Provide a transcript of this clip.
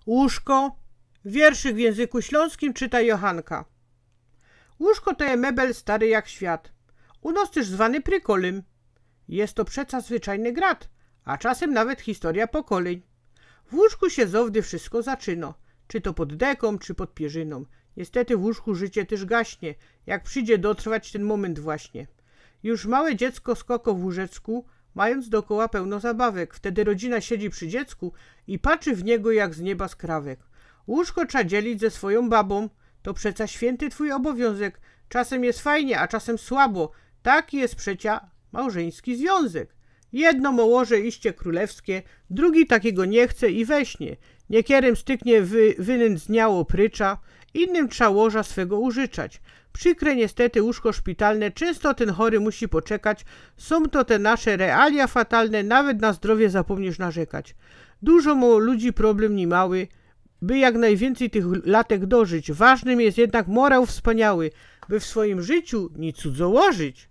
Łóżko. Wierszyk w języku śląskim czyta Johanka. Łóżko to je mebel stary jak świat. U nas też zwany prykolym. Jest to przeca zwyczajny grat, a czasem nawet historia pokoleń. W łóżku się zowdy wszystko zaczyna. Czy to pod deką, czy pod pierzyną. Niestety w łóżku życie też gaśnie, jak przyjdzie dotrwać ten moment właśnie. Już małe dziecko skoko w łóżeczku, mając dokoła pełno zabawek. Wtedy rodzina siedzi przy dziecku i patrzy w niego jak z nieba skrawek. Łóżko trzeba dzielić ze swoją babą. To przeca święty twój obowiązek. Czasem jest fajnie, a czasem słabo. Taki jest przecia małżeński związek. Jedno mołoże iście królewskie, drugi takiego nie chce i we śnie. Niekierym styknie wynędzniało prycza, innym trza łoża swego użyczać. Przykre niestety łóżko szpitalne, często ten chory musi poczekać. Są to te nasze realia fatalne, nawet na zdrowie zapomnisz narzekać. Dużo mu ludzi problem nie mały, by jak najwięcej tych latek dożyć. Ważnym jest jednak morał wspaniały, by w swoim życiu nie cudzołożyć.